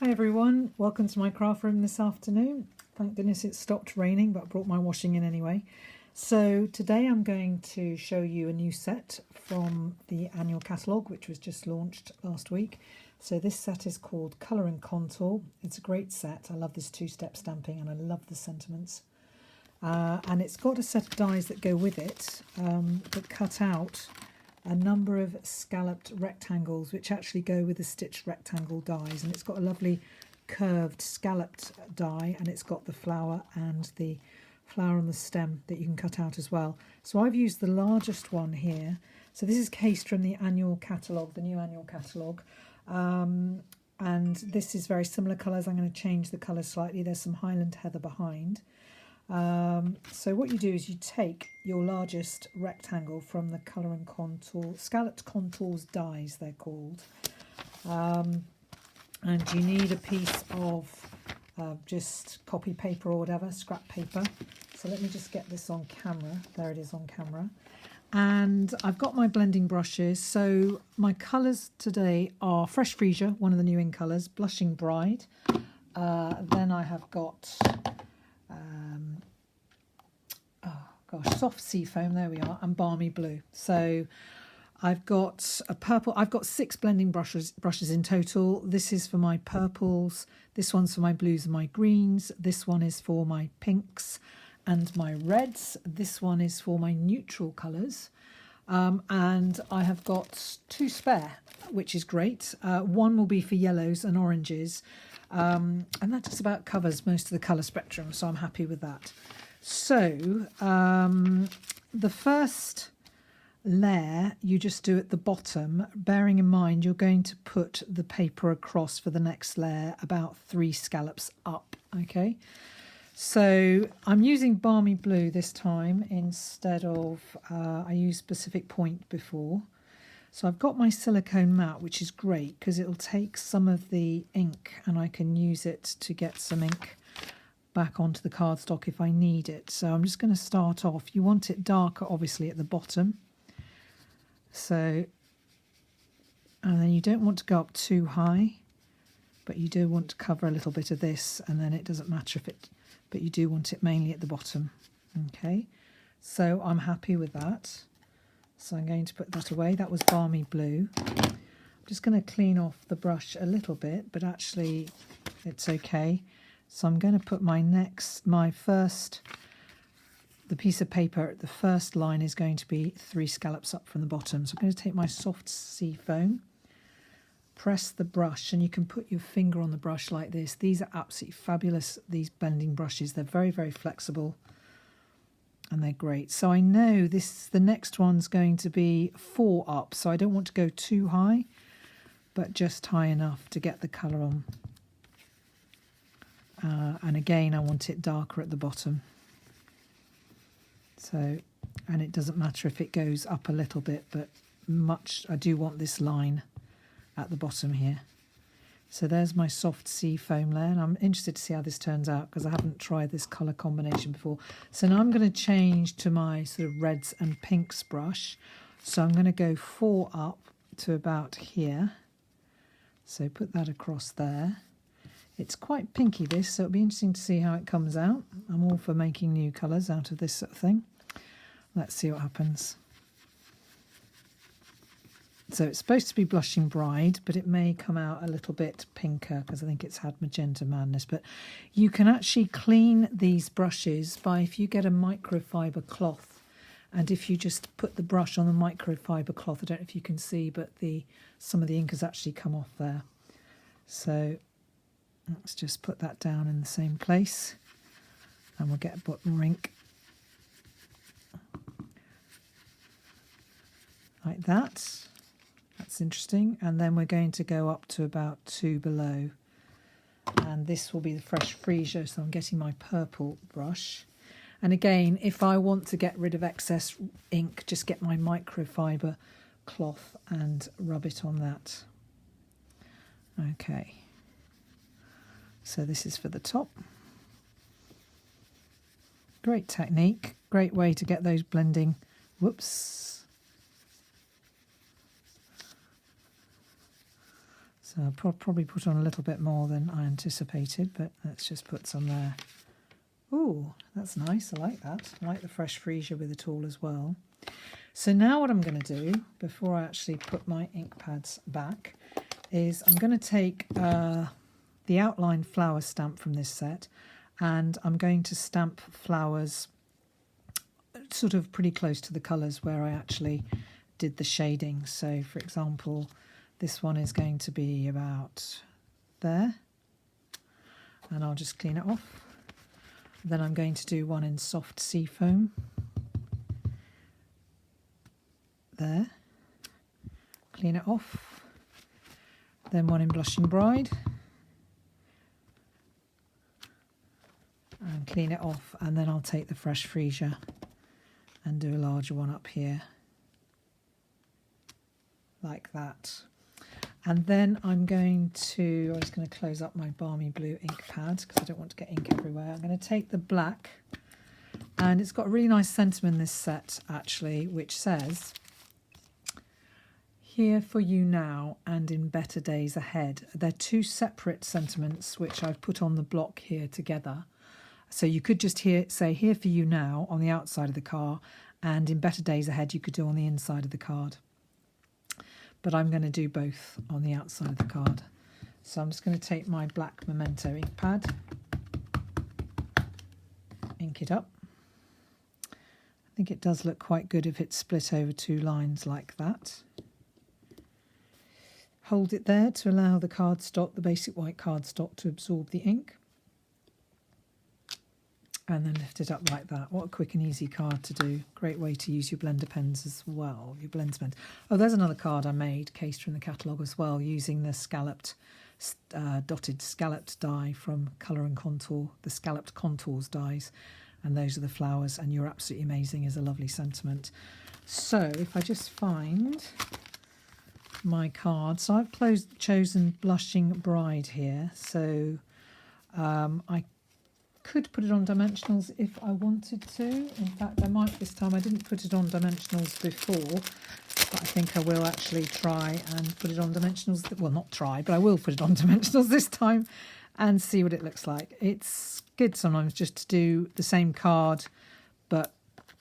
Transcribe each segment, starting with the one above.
Hi everyone, welcome to my craft room this afternoon. Thank goodness it stopped raining, but I brought my washing in anyway. So today I'm going to show you a new set from the Annual Catalogue, which was just launched last week. So this set is called Colour and Contour. It's a great set. I love this two-step stamping and I love the sentiments. And it's got a set of dies that go with it that cut out a number of scalloped rectangles which actually go with the stitched rectangle dies, and it's got a lovely curved scalloped die, and it's got the flower and the flower on the stem that you can cut out as well. So I've used the largest one here. So this is cased from the Annual Catalogue, the new Annual Catalogue, and this is very similar colours. I'm going to change the colours slightly. There's some Highland Heather behind. So what you do is you take your largest rectangle from the Colour and Contour, Scalloped Contours dies they're called, and you need a piece of just copy paper or whatever, scrap paper. So let me just get this on camera. There it is on camera. And I've got my blending brushes. So my colours today are Fresh Freesia, one of the new in colours, Blushing Bride. Then I have got soft seafoam, there we are, and balmy blue. So I've got a purple. I've got 6 blending brushes in total. This is for my purples, this one's for my blues and my greens, this one is for my pinks and my reds, this one is for my neutral colours, and I have got 2 spare, which is great. One will be for yellows and oranges, and that just about covers most of the colour spectrum, so I'm happy with that. So the first layer you just do at the bottom, bearing in mind you're going to put the paper across for the next layer about 3 scallops up, okay? So I'm using Balmy Blue this time instead of, I used Pacific Point before. So I've got my silicone mat, which is great because it'll take some of the ink and I can use it to get some ink back onto the cardstock if I need it. So I'm just going to start off. You want it darker obviously at the bottom, so, and then you don't want to go up too high, but you do want to cover a little bit of this, and then it doesn't matter if it, but you do want it mainly at the bottom. Okay, so I'm happy with that, so I'm going to put that away. That was Balmy Blue. I'm just going to clean off the brush a little bit, but actually it's okay. So I'm going to put the piece of paper, the first line is going to be 3 scallops up from the bottom. So I'm going to take my soft sea foam, press the brush, and you can put your finger on the brush like this. These are absolutely fabulous, these blending brushes. They're very, very flexible and they're great. So I know the next one's going to be 4 up, so I don't want to go too high, but just high enough to get the colour on. And again, I want it darker at the bottom. So, and it doesn't matter if it goes up a little bit, but I do want this line at the bottom here. So there's my soft sea foam layer, and I'm interested to see how this turns out because I haven't tried this colour combination before. So now I'm going to change to my sort of reds and pinks brush. So I'm going to go 4 up to about here. So put that across there. It's quite pinky this, so it'll be interesting to see how it comes out. I'm all for making new colours out of this sort of thing. Let's see what happens. So it's supposed to be Blushing Bride, but it may come out a little bit pinker because I think it's had Magenta Madness. But you can actually clean these brushes by, if you get a microfiber cloth, and if you just put the brush on the microfiber cloth, I don't know if you can see, but some of the ink has actually come off there. So let's just put that down in the same place and we'll get a bit more ink. Like that. That's interesting. And then we're going to go up to about 2 below. And this will be the Fresh Freesia, so I'm getting my purple brush. And again, if I want to get rid of excess ink, just get my microfiber cloth and rub it on that. Okay. So this is for the top. Great technique, great way to get those blending. Whoops. So I'll probably put on a little bit more than I anticipated, but let's just put some there. Ooh, that's nice. I like that. I like the fresh freesia with it all as well. So now what I'm going to do, before I actually put my ink pads back, is I'm going to take the outline flower stamp from this set, and I'm going to stamp flowers sort of pretty close to the colours where I actually did the shading. So for example, this one is going to be about there, and I'll just clean it off. Then I'm going to do one in soft sea foam there, clean it off. Then one in blushing bride and clean it off, and then I'll take the fresh freesia and do a larger one up here like that. And then I'm just going to close up my balmy blue ink pad because I don't want to get ink everywhere. I'm going to take the black, and it's got a really nice sentiment in this set actually, which says, "Here for you now and in better days ahead." They're two separate sentiments which I've put on the block here together. So you could just say "here for you now" on the outside of the card, and "in better days ahead" you could do on the inside of the card. But I'm going to do both on the outside of the card. So I'm just going to take my black Memento ink pad, ink it up. I think it does look quite good if it's split over two lines like that. Hold it there to allow the cardstock, the basic white cardstock, to absorb the ink. And then lift it up like that. What a quick and easy card to do. Great way to use your blender pens as well, your blender pens. Oh, there's another card I made, cased from the catalogue as well, using the scalloped, dotted scalloped die from Colour and Contour, the scalloped contours dies. And those are the flowers, and "You're Absolutely Amazing" is a lovely sentiment. So if I just find my card. So I've chosen Blushing Bride here. So I could put it on dimensionals if I wanted to. In fact, I might this time. I didn't put it on dimensionals before, but I think I will actually try and put it on dimensionals. Well, not try, but I will put it on dimensionals this time and see what it looks like. It's good sometimes just to do the same card, but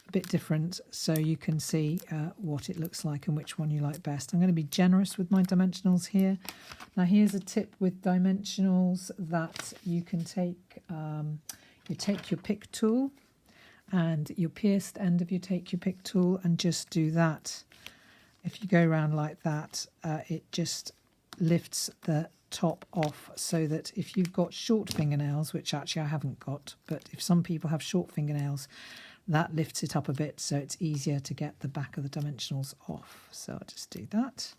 a bit different, so you can see what it looks like and which one you like best. I'm going to be generous with my dimensionals here. Now here's a tip with dimensionals that you can take. You take your pick tool and your pierced end of your take your pick tool and just do that. If you go around like that, it just lifts the top off, so that if you've got short fingernails, which actually I haven't got, but if some people have short fingernails, that lifts it up a bit, so it's easier to get the back of the dimensionals off. So I'll just do that.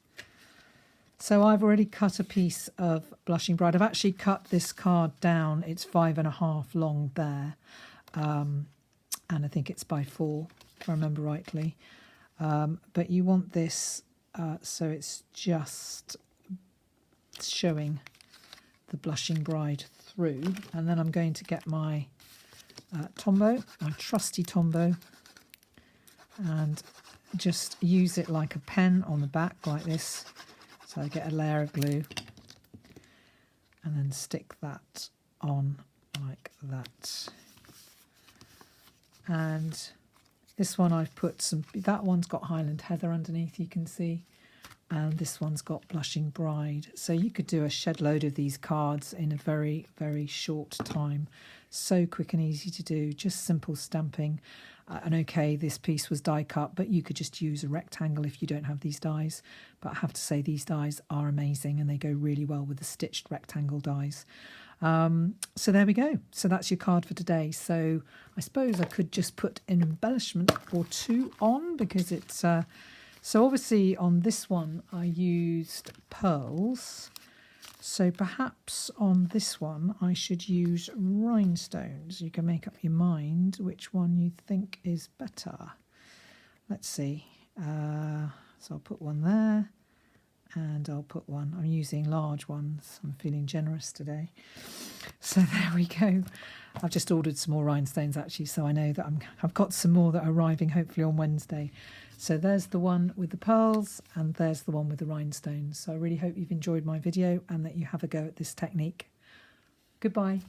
So I've already cut a piece of Blushing Bride. I've actually cut this card down. It's 5.5 long there, and I think it's by 4, if I remember rightly. But you want this so it's just showing the Blushing Bride through. And then I'm going to get my Tombow, my trusty Tombow, and just use it like a pen on the back like this. So I get a layer of glue and then stick that on like that. And this one I've put that one's got Highland Heather underneath, you can see. And this one's got Blushing Bride. So you could do a shed load of these cards in a very, very short time. So quick and easy to do, just simple stamping. And okay, this piece was die cut, but you could just use a rectangle if you don't have these dies. But I have to say these dies are amazing and they go really well with the stitched rectangle dies. So there we go. So that's your card for today. So I suppose I could just put an embellishment or two on, because it's... So obviously on this one I used pearls. So perhaps on this one I should use rhinestones. You can make up your mind which one you think is better. Let's see. So I'll put one there, and I'll put one. I'm using large ones. I'm feeling generous today. So there we go. I've just ordered some more rhinestones actually, so I know that I've got some more that are arriving hopefully on Wednesday. So there's the one with the pearls and there's the one with the rhinestones. So I really hope you've enjoyed my video and that you have a go at this technique. Goodbye.